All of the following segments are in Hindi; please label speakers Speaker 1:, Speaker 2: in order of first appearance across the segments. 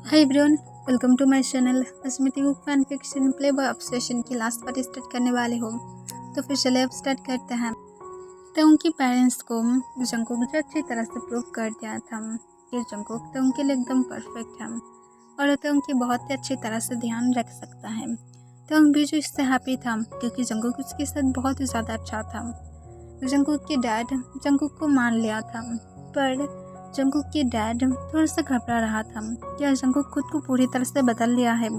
Speaker 1: Hi everyone, welcome to my channel. Smriti book fan fiction playboy obsession की लास्ट पार्ट स्टार्ट करने वाले हो। तो फिर चले अब स्टार्ट करते हैं। तो उनके पेरेंट्स को जंकुक जो अच्छी तरह से प्रूव कर दिया था कि जंकुक तो उनके लिए एकदम परफेक्ट है और तो उनकी बहुत ही अच्छी तरह से ध्यान रख सकता है। तो उन भी जो इससे हैप्पी था क्योंकि जंकुक उसके साथ बहुत ही ज़्यादा अच्छा था। जंकुक के डैड जंकुक को मान लिया था, पर जंकुक के डैड थोड़ा सा घबरा रहा था क्या जंकुक खुद को पूरी तरह से बदल लिया है।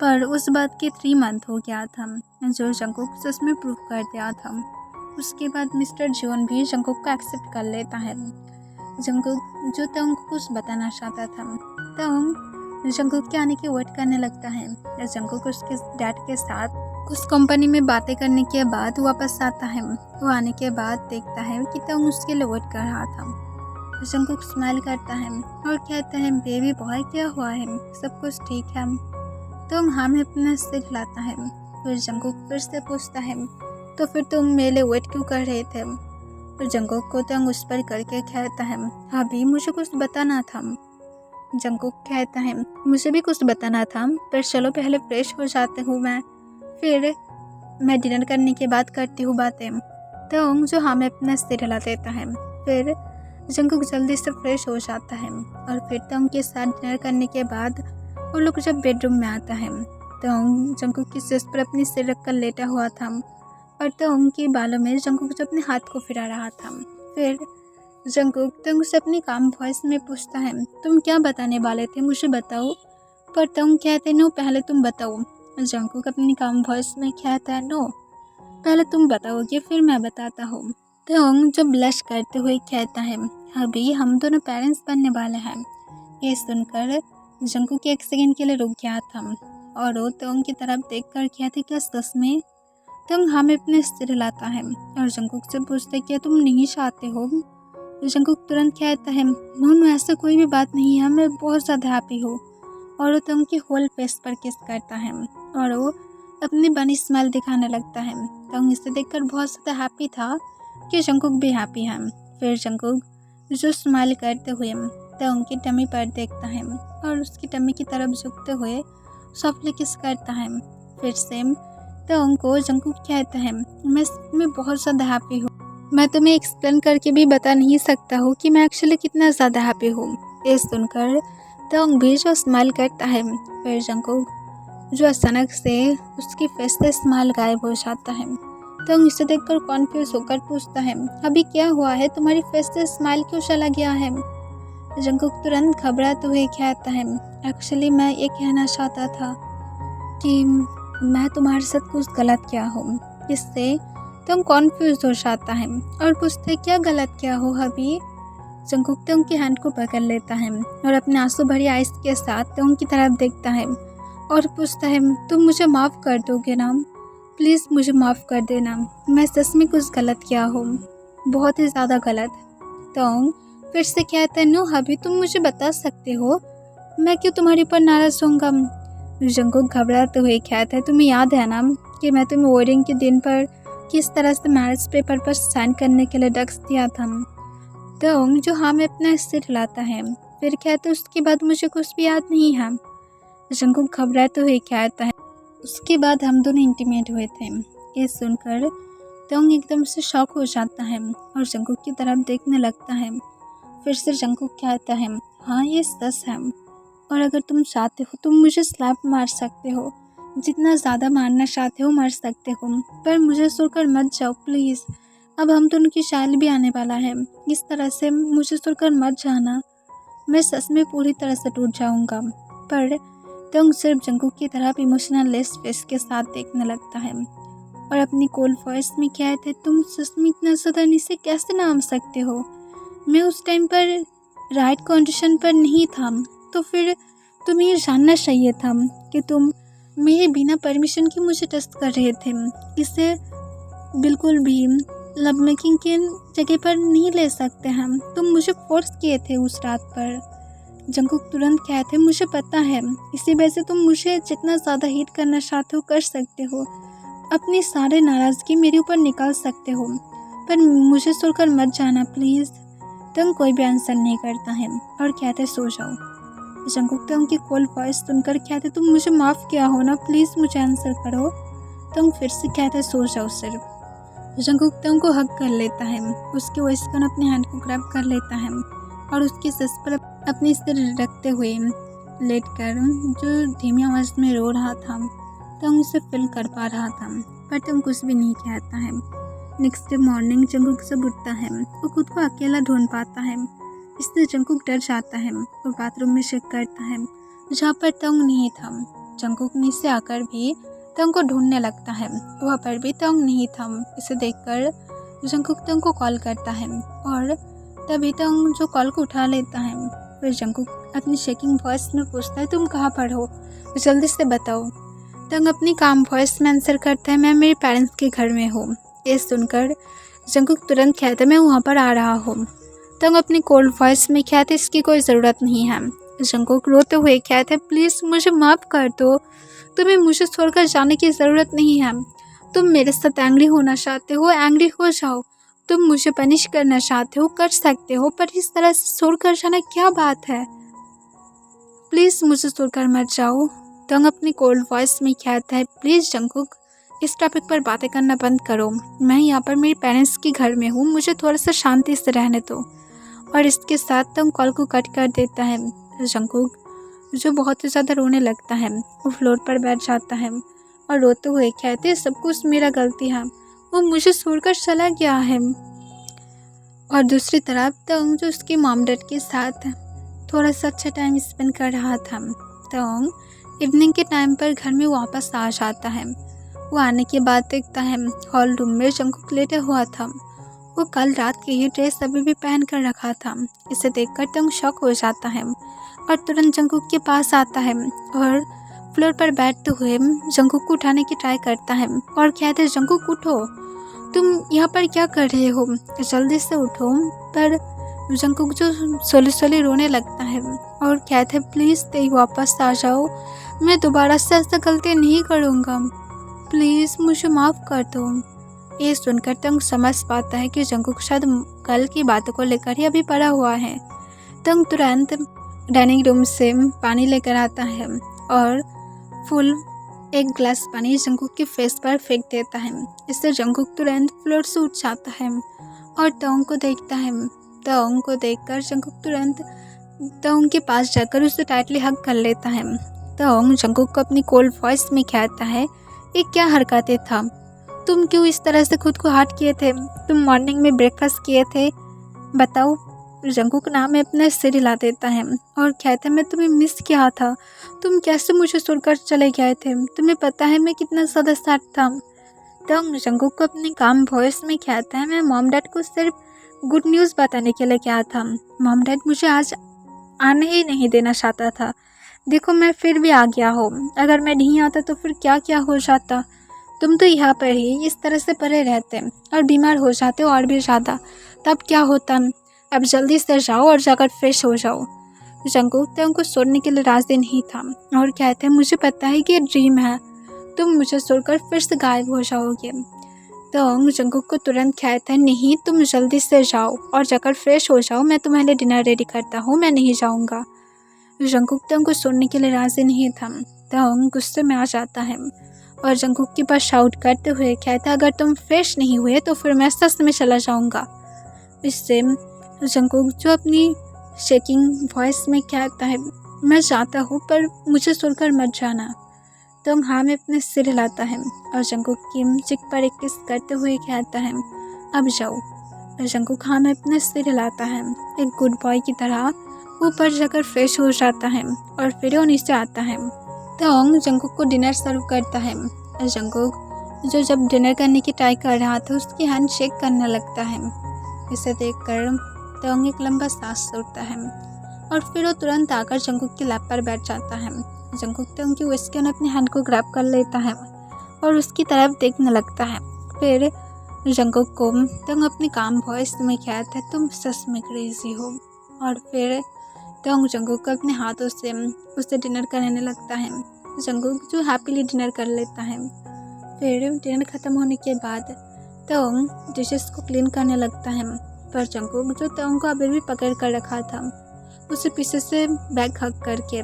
Speaker 1: पर उस बात के 3 मंथ हो गया था जो जंकुक सच में प्रूव कर दिया था। उसके बाद मिस्टर जॉन भी जंकुक को एक्सेप्ट कर लेता है। जंकुक जो तंग को कुछ बताना चाहता था, तंग जंकुक के आने की वेट करने लगता है। जंकुक उसके डैड के साथ उस कंपनी में बातें करने के बाद वापस आता है। वो आने के बाद देखता है कि तंग उसके लिए वेट कर रहा था। जंकुक स्माइल करता है और कहता है बेबी बॉय क्या हुआ है, सब कुछ ठीक है। तुम हाँ में अपना सिर हिलाता है। फिर जंकुक फिर से पूछता है तो फिर तुम मेरे लिए वेट क्यों कर रहे थे। फिर जंकुक को तंग उस पर करके कहता है अभी मुझे कुछ बताना था। जंकुक कहता है मुझे भी कुछ बताना था, पर चलो पहले फ्रेश हो जाते हूँ फिर मैं डिनर करने के बाद करती हूँ बातें। तंग जो हाँ में अपना सिर हिला देता है। फिर जंकुक जल्दी से फ्रेश हो जाता है और फिर तंग के साथ डिनर करने के बाद वो लोग जब बेडरूम में आता है तंग जंकुक की चेस्ट पर अपनी सिर रखकर लेटा हुआ था और तंग के बालों में जंकुक जो अपने हाथ को फिरा रहा था। फिर जंकुक तंग से अपनी काम वॉइस में पूछता है तुम क्या बताने वाले थे, मुझे बताओ। पर तंग कहते नो पहले तुम बताओ। जंकुक अपनी काम वॉइस में कहता है नो पहले तुम बताओगे फिर मैं बताता हूँ। तंग जो ब्लश करते हुए कहता है अभी हम दोनों पेरेंट्स बनने वाले हैं। ये सुनकर जंकुक एक सेकंड के लिए रुक गया था और वो तंग की तरफ देखकर कहते क्या सच में। तंग हमें अपने सिर हिलाता है और जंकुक से पूछते क्या तुम नहीं चाहते हो। जंकुक तुरंत कहता है नो ऐसा कोई भी बात नहीं है, मैं बहुत ज़्यादा हैप्पी हूँ। और वो तंग की होल फेस पर किस करता है और वो अपनी बनी स्माइल दिखाने लगता है। तंग इसे देखकर बहुत ज़्यादा हैप्पी था कि जंकुक भी हैप्पी है। फिर जंकुक जो स्माइल करते हुए तंग की टमी पर देखता है और उसकी टमी की तरफ झुकते हुए सॉफ्टली किस करता है। फिर सेम तंग को जंकुक कहता है मैं बहुत ज़्यादा हैप्पी हूँ, मैं तुम्हें एक्सप्लेन करके भी बता नहीं सकता हूँ कि मैं एक्चुअली कितना ज़्यादा हैप्पी हूँ। ये सुनकर तंग भी जो स्माइल करता है। फिर जंकुक जो अचानक से उसकी फेस से स्माइल गायब हो जाता है। तंग इसे देखकर कॉन्फ्यूज होकर पूछता है अभी क्या हुआ है, तुम्हारी फेस से स्माइल क्यों चला गया है। जंकुक तुरंत घबराते हुए कहता है एक्चुअली मैं ये कहना चाहता था कि मैं तुम्हारे साथ कुछ गलत किया हूँ। इससे तुम कॉन्फ्यूज हो जाता है और पूछते क्या गलत किया हो अभी। जंकुक तंग की हैंड को पकड़ लेता है और अपने आंसू भरी आइस के साथ तंग की तरफ देखता है और पूछता है तुम मुझे माफ़ कर दोगे ना, प्लीज़ मुझे माफ़ कर देना, मैं सच में कुछ गलत किया हूँ, बहुत ही ज़्यादा गलत। तंग फिर से कहता है नो अभी तुम मुझे बता सकते हो, मैं क्यों तुम्हारे ऊपर नाराज़ होऊंगा। जंकुक घबराते हुए कहता है तुम्हें याद है ना कि मैं तुम्हें वेडिंग के दिन पर किस तरह से मैरिज पेपर पर साइन करने के लिए डक्स दिया था। तंग जो हाँ में अपना सिर हिलाता है फिर कहते उसके बाद मुझे कुछ भी याद नहीं है। जंकुक घबराते हुए कहता है उसके बाद हम दोनों इंटीमेट हुए थे। ये सुनकर तंग एकदम से शॉक हो जाता है और जंकुक की तरफ देखने लगता है। फिर से जंकुक कहता है हाँ ये सच है और अगर तुम चाहते हो तुम मुझे स्लैप मार सकते हो, जितना ज़्यादा मारना चाहते हो मार सकते हो, पर मुझे सुनकर मत जाओ प्लीज़। अब हम दोनों की चाइल्ड भी आने वाला है, इस तरह से मुझे सुनकर मत जाना, मैं सच में पूरी तरह से टूट जाऊंगा। पर तंग सिर्फ जंकुक की तरफ इमोशनल लेस फेस के साथ देखने लगता है और अपनी कोल्ड वॉइस में कहते तुम सच में इतना ज़्यादा नीचे कैसे नाम सकते हो, मैं उस टाइम पर राइट कंडीशन पर नहीं था, तो फिर तुम्हें ये जानना चाहिए था कि तुम मेरे बिना परमिशन के मुझे टेस्ट कर रहे थे। इसे बिल्कुल भी लव मेकिंग के जगह पर नहीं ले सकते हम, तुम मुझे फोर्स किए थे उस रात पर। जंकुक तुरंत कहते मुझे पता है, इसी वजह से तुम मुझे जितना ज़्यादा हिट करना चाहते हो कर सकते हो, अपनी सारे नाराज़गी मेरे ऊपर निकाल सकते हो, पर मुझे सुनकर मत जाना प्लीज़। तंग कोई भी आंसर नहीं करता है और कहते सो जाओ। जंकुक तंग की कॉल वॉइस सुनकर कहते तुम मुझे माफ़ किया हो ना, प्लीज़ मुझे आंसर करो। तंग फिर से कहते सो जाओ सिर्फ। जंकुक तंग को हक कर लेता है, उसके वॉइस को अपने हैंड को ग्रैब कर लेता है और उसके सर पर अपनी सिर रखते हुए लेट कर जो धीमी आवाज़ में रो रहा था तंग उसे फील कर पा रहा था, पर तंग कुछ भी नहीं कहता है। नेक्स्ट डे मॉर्निंग जंकुक सब उठता है, वो खुद को अकेला ढूंढ पाता है, इससे जंकुक डर जाता है। वो बाथरूम में चेक करता है जहाँ पर तंग नहीं था। जंकुक नीचे आकर भी तंग को ढूंढने लगता है, वहाँ पर भी तंग नहीं था। इसे देखकर जंकुक तंग को कॉल करता है और तभी तंग जो कॉल को उठा लेता है। फिर जंकुक अपनी शेकिंग वॉइस में पूछता है तुम कहाँ पर हो, जल्दी से बताओ। तंग अपनी काम वॉइस में आंसर करता है मैं मेरे पेरेंट्स के घर में हूँ। ये सुनकर जंकुक तुरंत कहता है मैं वहाँ पर आ रहा हूँ। तंग अपनी कोल्ड वॉइस में कहते इसकी कोई ज़रूरत नहीं है। जंकुक रोते हुए कहते हैं प्लीज़ मुझे माफ़ कर दो, तुम्हें मुझे छोड़कर जाने की ज़रूरत नहीं है। तुम मेरे साथ एंग्री होना चाहते हो, एंग्री हो जाओ। तुम मुझे पनिश करना चाहते हो, कर सकते हो, पर इस तरह से छोड़कर जाना क्या बात है। प्लीज़ मुझे छोड़कर मत जाओ। तंग अपनी कोल्ड वॉइस में कहता है प्लीज़ जंकुक इस टॉपिक पर बातें करना बंद करो, मैं यहाँ पर मेरे पेरेंट्स के घर में हूँ, मुझे थोड़ा सा शांति से रहने दो। और इसके साथ तंग कॉल को कट कर देता है। जंकुक जो बहुत ही ज़्यादा रोने लगता है वो फ्लोर पर बैठ जाता है और रोते हुए कहते सब कुछ मेरा गलती है, वो मुझे छोड़कर चला गया है। और दूसरी तरफ तंग जो उसकी मॉम डैड के साथ थोड़ा सा अच्छा टाइम स्पेंड कर रहा था। तंग इवनिंग के टाइम पर घर में वापस आ जाता है। वो आने के बाद देखता है हॉल रूम में जंकुक लेटा हुआ था। वो कल रात की ही ड्रेस अभी भी पहन कर रखा था। इसे देखकर तंग शॉक हो जाता है और तुरंत जंकुक के पास आता है और फ्लोर पर बैठते हुए जंकुक को उठाने की ट्राई करता है और कहते हैं जंकुक उठो, तुम यहाँ पर क्या कर रहे हो, जल्दी से उठो। पर जंकुक जो सोली रोने लगता है और कहते हैं प्लीज़ तेरी वापस आ जाओ, मैं दोबारा से ऐसा गलती नहीं करूँगा, प्लीज़ मुझे माफ़ कर दो। ये सुनकर तंग समझ पाता है कि जंकुक शायद कल की बातों को लेकर ही अभी पड़ा हुआ है। तंग तुरंत डाइनिंग रूम से पानी लेकर आता है और फुल एक ग्लास पानी जंकुक के फेस पर फेंक देता है। इससे जंकुक तुरंत फ्लोर से उठ जाता है और तंग को देखता है। तंग को देखकर जंकुक तुरंत तंग के पास जाकर उसे टाइटली हग कर लेता है। तंग जंकुक को अपनी कोल्ड वॉइस में कहता है ये क्या हरकतें था, तुम क्यों इस तरह से खुद को हर्ट किए थे, तुम मॉर्निंग में ब्रेकफास्ट किए थे, बताओ। जंकुक नाम में अपना सिर हिला देता है और कहता है मैं तुम्हें मिस किया था, तुम कैसे मुझे छोड़कर चले गए थे, तुम्हें पता है मैं कितना ज़्यादा सैड था। तंग जंकुक को अपनी काम वॉइस में कहता है मैं मॉम डैड को सिर्फ गुड न्यूज़ बताने के लिए गया था, मॉम डैड मुझे आज आने ही नहीं देना चाहता था, देखो मैं फिर भी आ गया हूँ, अगर मैं नहीं आता तो फिर क्या क्या हो जाता, तुम तो यहाँ पर ही इस तरह से पड़े रहते और बीमार हो जाते और भी ज़्यादा, तब क्या होता। अब जल्दी से जाओ और जाकर फ्रेश हो जाओ। जंकुक तंग को छोड़ने के लिए राजी नहीं था और कहते हैं मुझे पता है कि ये ड्रीम है, तुम मुझे छोड़कर फिर से गायब हो जाओगे। तंग जंकुक को तुरंत कहता है नहीं, तुम जल्दी से जाओ और जाकर फ्रेश हो जाओ, मैं तुम्हारे लिए डिनर रेडी करता हूँ, मैं नहीं जाऊँगा। जंकुक तंग को छोड़ने के लिए राजी नहीं था। तंग गुस्से में आ जाता है और जंकुक के पास शाउट करते हुए कहता है अगर तुम फ्रेश नहीं हुए तो फिर मैं सच में चला जाऊँगा। इससे जंकुक जो अपनी शेकिंग वॉइस में कहता है मैं जाता हूँ पर मुझे छोड़कर मत जाना। तंग हाँ में अपने सिर हिलाता है और जंकुक की चिक पर एक किस करते हुए कहता है अब जाओ। जंकुक हाँ में अपने सिर हिलाता है एक गुड बॉय की तरह, ऊपर जाकर फ्रेश हो जाता है और फिर वो नीचे आता है। तंग जंकुक को डिनर सर्व करता है। जंकुक जो जब डिनर करने की ट्राई कर रहा था उसकी हैंड शेक करने लगता है। इसे देखकर तंग एक लंबा सांस छोड़ता है और फिर वो तुरंत आकर जंकुक के लैप पर बैठ जाता है। जंकुक तंग की विस्की ने अपनी हैंड को ग्रैब कर लेता है और उसकी तरफ देखने लगता है। फिर जंकुक को तंग अपनी काम वॉइस में कहता है तुम सच में क्रेजी हो। और फिर तंग जंकुक को अपने हाथों से उससे डिनर कराने लगता है। जंकुक जो हैप्पीली डिनर कर लेता है। फिर डिनर ख़त्म होने के बाद तंग डिशेस को क्लीन करने लगता है, पर जंकुक जो तंग को अभी भी पकड़ कर रखा था उसे पीछे से बैक हग करके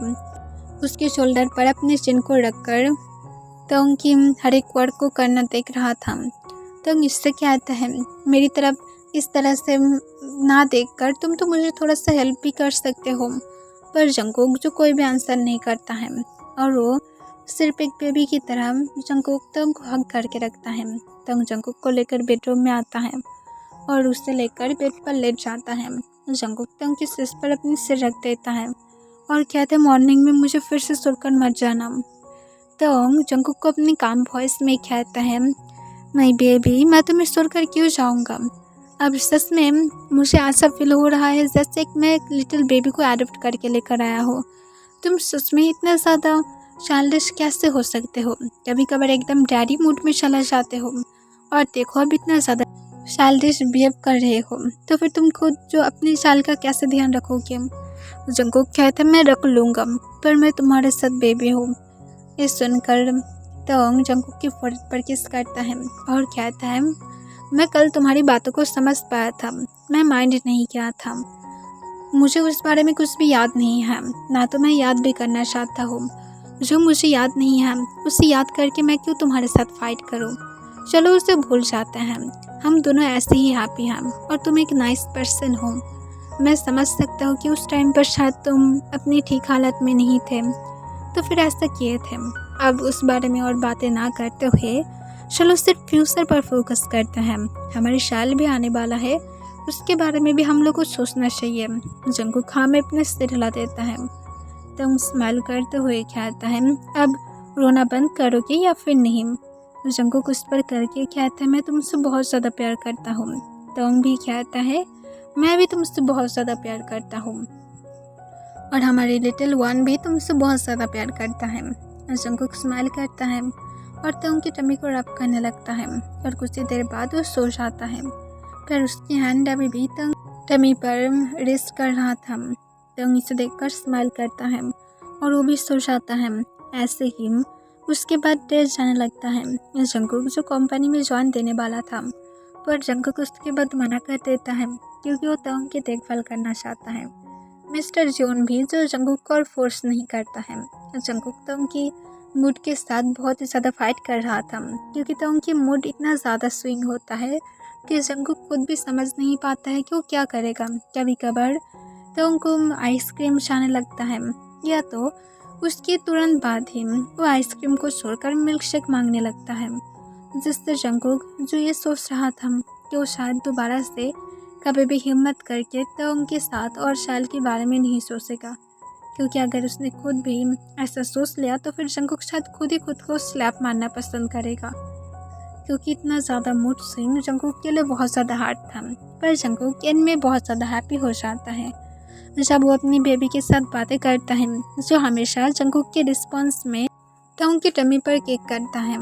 Speaker 1: उसके शोल्डर पर अपने चिन को रखकर तोंग की हर एक वर्ड को करना देख रहा था। तोंग इससे क्या आता है, मेरी तरफ इस तरह से ना देखकर तुम तो मुझे थोड़ा सा हेल्प भी कर सकते हो। पर जंगकुक जो कोई भी आंसर नहीं करता है और वो सिर्फ एक बेबी की तरह जंगकुक तोंग को हग करके रखता है। तोंग जंगकुक को लेकर बेडरूम में आता है और उसे लेकर बेड पर लेट जाता है। जंगकुक तोंग की सिर पर अपनी सिर रख देता है और कहते हैं मॉर्निंग में मुझे फिर से सोकर मत जाना। तोंग जंगकुक को अपनी काम वॉइस में कहता है, नहीं बेबी, मैं तुम्हें छोड़कर क्यों जाऊंगा। अब सच में मुझे ऐसा फील हो रहा है जैसे कि मैं एक लिटिल बेबी को एडॉप्ट करके लेकर आया हो। तुम सच में इतना ज़्यादा चाइल्डिश कैसे हो सकते हो, कभी कभार एकदम डैडी मूड में चला जाते हो और देखो अब इतना ज़्यादा चाइल्डिश बिहेव कर रहे हो, तो फिर तुम खुद जो अपनी चाइल्ड का कैसे ध्यान रखोगे। जंगकुक कहता है मैं रख लूँगा, पर मैं तुम्हारे साथ बेबी हूँ। ये सुनकर तोंग जंगकुक की फोrehead पर किस करता है और कहता है, मैं कल तुम्हारी बातों को समझ पाया था, मैं माइंड नहीं किया था। मुझे उस बारे में कुछ भी याद नहीं है, ना तो मैं याद भी करना चाहता हूँ। जो मुझे याद नहीं है उसे याद करके मैं क्यों तुम्हारे साथ फाइट करूँ। चलो उसे भूल जाते हैं, हम दोनों ऐसे ही हैप्पी हैं और तुम एक नाइस पर्सन हो। मैं समझ सकता हूँ कि उस टाइम पर शायद तुम अपनी ठीक हालत में नहीं थे, तो फिर ऐसा किए थे। अब उस बारे में और बातें ना करते हुए चलो सिर्फ फ्यूचर पर फोकस करते हैं। हमारी शाल भी आने वाला है, उसके बारे में भी हम लोग को सोचना चाहिए। जंगकुक हाँ में अपने सिर हिला देता है। तुम स्माइल करते हुए कहता है, अब रोना बंद करोगे या फिर नहीं। जंगकुक उस पर करके कहता है, मैं तुमसे बहुत ज़्यादा प्यार करता हूँ। तुम भी कहता है, मैं भी तुमसे बहुत ज़्यादा प्यार करता हूँ और हमारी लिटिल वन भी तुमसे बहुत ज़्यादा प्यार करता है। जंगकुक स्माइल करता है और तोंग की टमी को रब करने लगता है और कुछ ही देर बाद वो सो जाता है। पर उसकी हैंड अभी भी तोंग टमी पर रेस्ट कर रहा था। तोंग इसे देखकर स्माइल करता है और वो भी सो जाता है। ऐसे ही उसके बाद डर जाने लगता है। जंगकुक जो कंपनी में ज्वाइन देने वाला था, पर जंगकुक उसके बाद मना कर देता है क्योंकि वो तोंग की देखभाल करना चाहता है। मिस्टर जोन भी जो जंगकुक को फोर्स नहीं करता है। जंगकुक तोंग की मूड के साथ बहुत ही ज़्यादा फाइट कर रहा था क्योंकि तोंग की मूड इतना ज़्यादा स्विंग होता है कि जंगकुक खुद भी समझ नहीं पाता है कि वो क्या करेगा। कभी कभार तोंग को आइसक्रीम चाहने लगता है या तो उसके तुरंत बाद ही वो आइसक्रीम को छोड़कर मिल्क शेक मांगने लगता है, जिससे जंगकुक जो ये सोच रहा था कि वो शायद दोबारा से कभी भी हिम्मत करके तोंग के साथ और शाल के बारे में नहीं सोचेगा, क्योंकि अगर उसने खुद भी ऐसा सोच लिया तो फिर जंगकुक शायद खुद ही खुद को स्लैप मारना पसंद करेगा, क्योंकि इतना ज़्यादा मूड स्विंग जंगकुक के लिए बहुत ज़्यादा हार्ड था। पर जंगकुक इनमें बहुत ज़्यादा हैप्पी हो जाता है जब वो अपनी बेबी के साथ बातें करता है, जो हमेशा जंगकुक के रिस्पॉन्स में तोंग की टमी पर केक करता है।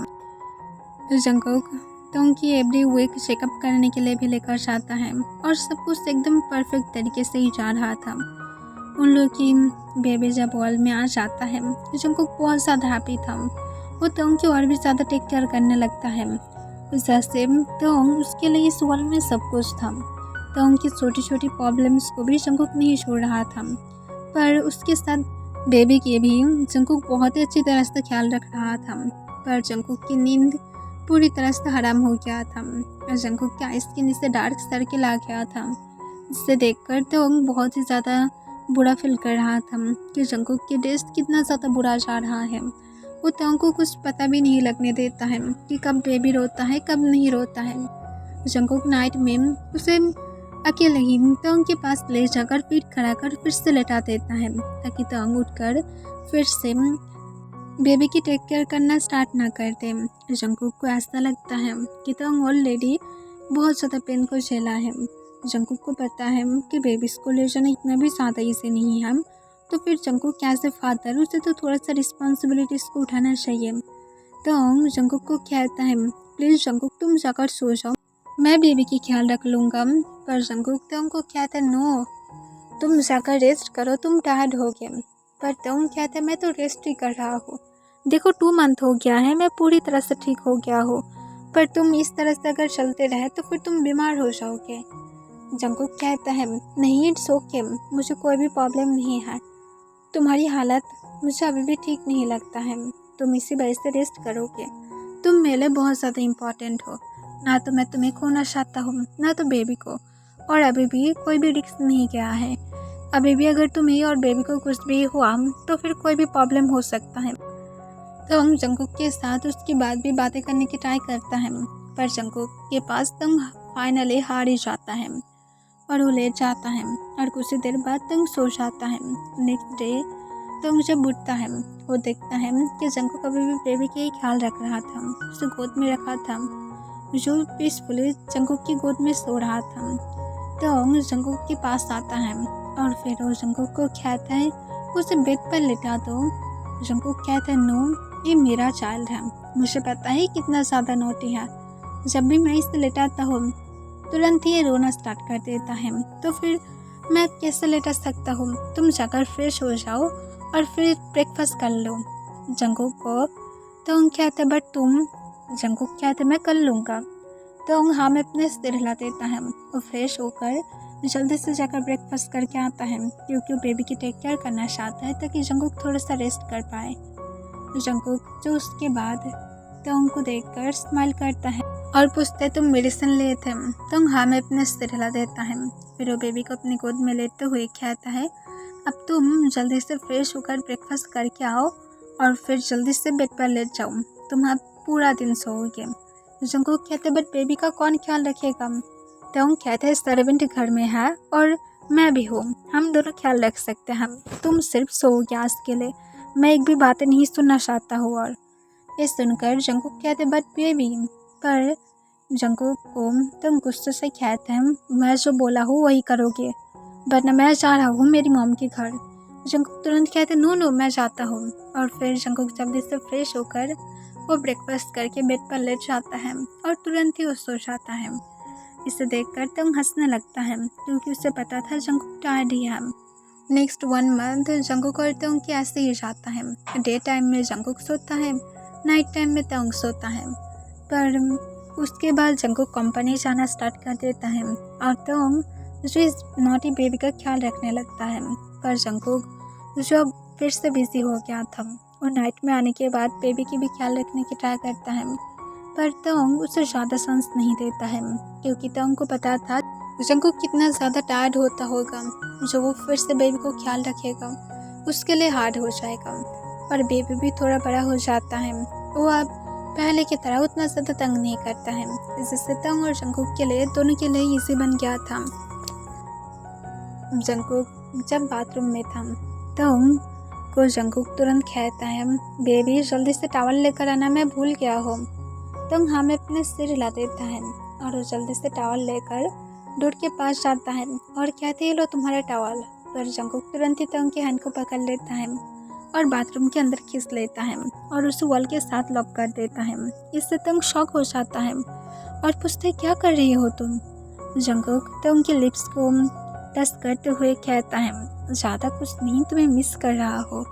Speaker 1: जंगकुक तोंग की एवरी वीक चेकअप करने के लिए भी लेकर जाता है और सब कुछ एकदम परफेक्ट तरीके से ही जा रहा था। उन लोग की बेबी जब वर्ल्ड में आ जाता है, जंगकुक बहुत ज़्यादा हैप्पी था। वो तोंग की और भी ज़्यादा टेक केयर करने लगता है, जैसे तोंग उसके लिए इस वर्ल्ड में सब कुछ था। तोंग की छोटी छोटी प्रॉब्लम्स को भी जंगकुक नहीं छोड़ रहा था, पर उसके साथ बेबी के भी जंगकुक बहुत ही अच्छी तरह से ख्याल रख रहा था। पर जंगकुक की नींद पूरी तरह से हराम हो गया था और जंगकुक के आइस के नीचे डार्क सर्किल आ गया था, जिसे देखकर तोंग बहुत ही ज़्यादा बुरा फील कर रहा था कि जंगकुक की टेस्ट कितना ज़्यादा बुरा जा रहा है। वो तोंग को कुछ पता भी नहीं लगने देता है कि कब बेबी रोता है कब नहीं रोता है। जंगकुक नाइट में उसे अकेले ही तोंग के पास ले जाकर पीठ खड़ा कर फिर से लेटा देता है, ताकि तोंग उठकर फिर से बेबी की टेक केयर करना स्टार्ट ना कर दे। जंगकुक को ऐसा लगता है कि तोंग ऑलरेडी बहुत ज़्यादा पेन को झेला है। जंगकुक को पता है कि बेबीज को ले जाना इतना भी ज़्यादा इजी नहीं है, तो फिर जंगकुक कैसे फादर उसे तो थोड़ा सा रिस्पॉन्सिबिलिटीज़ को उठाना चाहिए। तोंग जंगकुक को कहता है, प्लीज़ जंगकुक तुम जाकर सो जाओ, मैं बेबी की ख्याल रख लूँगा। पर जंगकुक तोंग को कहता है, नो तुम जाकर रेस्ट करो, तुम टायर्ड हो गए। पर तोंग कहता है, मैं तो रेस्ट ही कर रहा हूँ, देखो 2 मंथ हो गया है, मैं पूरी तरह से ठीक हो गया हूँ, पर तुम इस तरह से अगर चलते रहे तो फिर तुम बीमार हो जाओगे। जंकुक कहता है, नहीं इट्स ओके, मुझे कोई भी प्रॉब्लम नहीं है। तुम्हारी हालत मुझे अभी भी ठीक नहीं लगता है, तुम इसी वजह से रेस्ट करोगे। तुम मेरे लिए बहुत ज़्यादा इम्पोर्टेंट हो, ना तो मैं तुम्हें खोना चाहता हूँ ना तो बेबी को, और अभी भी कोई भी रिस्क नहीं गया है। अभी भी अगर तुम्हें और बेबी को कुछ भी हुआ तो फिर कोई भी प्रॉब्लम हो सकता है। तो हम जंकुक के साथ उसके बाद भी बातें करने की ट्राई करता है, पर जंकुक के पास तंग फाइनली हार ही जाता है और वो लेट जाता है और कुछ ही देर बाद तंग सो जाता है। नेक्स्ट डे तंग जब उठता है वो देखता है कि जंकुक अभी भी बेबी के ही ख्याल रख रहा था, उसे गोद में रखा था, जो पीसफुली जंकुक की गोद में सो रहा था। तो जंकुक के पास आता है और फिर वो जंकुक को कहता है उसे बेड पर लिटा दो। जंकुक कहता है, नो, ये मेरा चाइल्ड है, मुझे पता है कितना ज़्यादा नोटी है। जब भी मैं इसे लेटाता हूँ तुरंत ही ये रोना स्टार्ट कर देता है, तो फिर मैं कैसे लेटा सकता हूँ। तुम जाकर फ्रेश हो जाओ और फिर ब्रेकफास्ट कर लो। जंकुक को तो कहता है, बट तुम। जंकुक कहता है, मैं कर लूँगा। तो हाँ में अपने सिर हिला देता है। वो फ्रेश होकर जल्दी से जाकर ब्रेकफास्ट करके आता है, क्योंकि वो बेबी की टेक केयर करना चाहता है ताकि जंकुक थोड़ा सा रेस्ट कर पाए। जंकुक जो उसके बाद तोंग को देखकर स्माइल करता है और पूछता है, तुम मेडिसिन लिए थे। तोंग हाँ में अपने सिर हिला देता है। फिर वो बेबी को अपनी गोद में लेते हुए कहता है, अब तुम जल्दी से फ्रेश होकर ब्रेकफास्ट करके आओ और फिर जल्दी से बेड पर लेट जाओ, तुम अब पूरा दिन सोओगे। जंकुक कहते हैं, बट बेबी का कौन ख्याल रखेगा। तोंग कहते हैं, सर्वेंट घर में है और मैं भी हूँ, हम दोनों ख्याल रख सकते हैं, तुम सिर्फ सोओगे आज के लिए, मैं एक भी बातें नहीं सुनना चाहता हूँ। और ये सुनकर जंकुक कहते, बट बेबी। पर जंकुक को तुम गुस्से से कहते हैं, मैं जो बोला हूँ वही करोगे, वरना मैं जा रहा हूँ मेरी मॉम के घर। जंकुक तुरंत कहते, नो नो, मैं जाता हूँ। और फिर जंकुक जल्दी से फ्रेश होकर वो ब्रेकफास्ट करके बेड पर लेट जाता है और तुरंत ही वो सो जाता है। इसे देखकर तंग हंसने लगता है, क्योंकि उसे पता था जंकुक टायर्ड ही है। नेक्स्ट 1 मंथ जंकुक और तंग के ऐसे ही जाता है। डे टाइम में जंकुक सोता है, नाइट टाइम में तंग सोता है। पर उसके बाद जंकुक कंपनी जाना स्टार्ट कर देता है और तंग जो इस नॉटी बेबी का ख्याल रखने लगता है। पर जंकुक जो अब फिर से बिजी हो गया था, और नाइट में आने के बाद बेबी की भी ख्याल रखने की ट्राई करता है, पर तंग उसे ज़्यादा चांस नहीं देता है, क्योंकि तंग को पता था जंकुक कितना ज़्यादा टायर्ड होता होगा, जो वो फिर से बेबी को ख्याल रखेगा उसके लिए हार्ड हो जाएगा। और बेबी भी थोड़ा बड़ा हो जाता है, वो अब पहले की तरह उतना ज़्यादा तंग नहीं करता है, जिससे तंग और जंकुक के लिए दोनों के लिए इजी बन गया था। जंकुक जब बाथरूम में था तंग को जंकुक तुरंत कहता है, बेबी जल्दी से टॉवल लेकर आना, मैं भूल गया हूँ। तंग हाँ में अपने सिर हिला देता है और वो जल्दी से टॉवल लेकर डोर के पास जाता है और कहते हैं, लो तुम्हारा टॉवल। पर जंकुक तुरंत ही तंग के हैंड को पकड़ लेता है और बाथरूम के अंदर खींच लेता है और उसे वॉल के साथ लॉक कर देता है। इससे तंग शॉक हो जाता है और पूछते है, क्या कर रही हो तुम। जंकुक तंग के लिप्स को टच करते हुए कहता है, ज़्यादा कुछ नहीं, तुम्हें मिस कर रहा हो,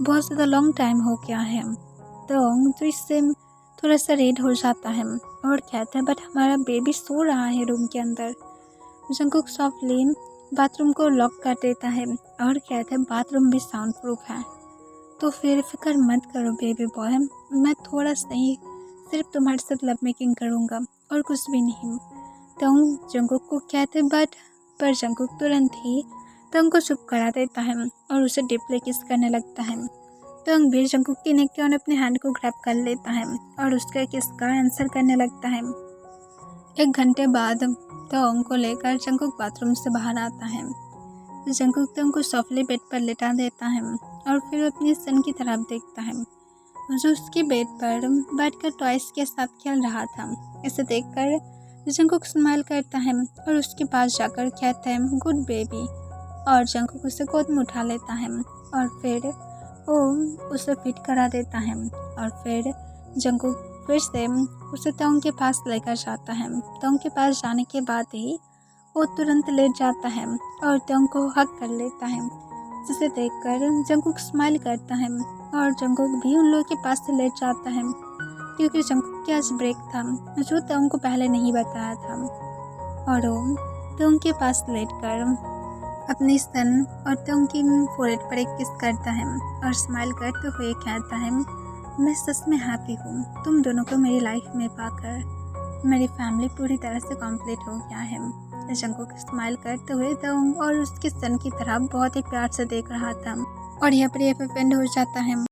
Speaker 1: बहुत ज़्यादा लॉन्ग टाइम हो गया है। तो इससे थोड़ा सा रेड हो जाता है और कहता है, बट हमारा बेबी सो रहा है रूम के अंदर। जंकुक सॉफ्टली बाथरूम को लॉक कर देता है और कहता है, बाथरूम भी साउंड प्रूफ है, तो फिर फिक्र मत करो बेबी बॉय, मैं थोड़ा सही सिर्फ तुम्हारे साथ लव मेकिंग करूँगा और कुछ भी नहीं। तंग जंकुक को कहते, पर जंकुक तुरंत ही तंग को चुप करा देता है और उसे डीपली किस करने लगता है। तंग भी जंकुक के नेक के और अपने हैंड को ग्रैब कर लेता है और उसका किस का आंसर करने लगता है। 1 घंटे बाद तंग को लेकर जंकुक बाथरूम से बाहर आता है। जंकुक तंग को सॉफ्टली बेड पर लेटा देता है और फिर अपनी सन की तरफ देखता है, जो उसके बेड पर बैठकर टॉयज के साथ खेल रहा था। इसे देखकर जंकुक स्माइल करता है और उसके पास जाकर कहता है, गुड बेबी, और जंकुक उसे गोद में उठा लेता है और फिर वो उसे फिट करा देता है। और फिर जंकुक फिर से उसे तंग के पास लेकर जाता है। तंग के पास जाने के बाद ही वो तुरंत लेट जाता है और तंग को हग कर लेता है, जिसे देखकर जंकुक स्माइल करता है और जंकुक भी उन लोगों के पास से लेट जाता है, क्योंकि जंकुक के आज ब्रेक था, जो तंग को पहले नहीं बताया था। और वो तोंग के पास लेटकर अपनी स्तन और तोंग की फोrehead पर एक किस करता है और स्माइल करते हुए कहता है, मैं सच में हैप्पी हूँ तुम दोनों को मेरी लाइफ में पाकर। मेरी फैमिली पूरी तरह से कंप्लीट हो गया है। जंगकुक स्माइल करते हुए तोंग और उसके सन की तरफ बहुत ही प्यार से देख रहा था और यहाँ पर ये एंड हो जाता है।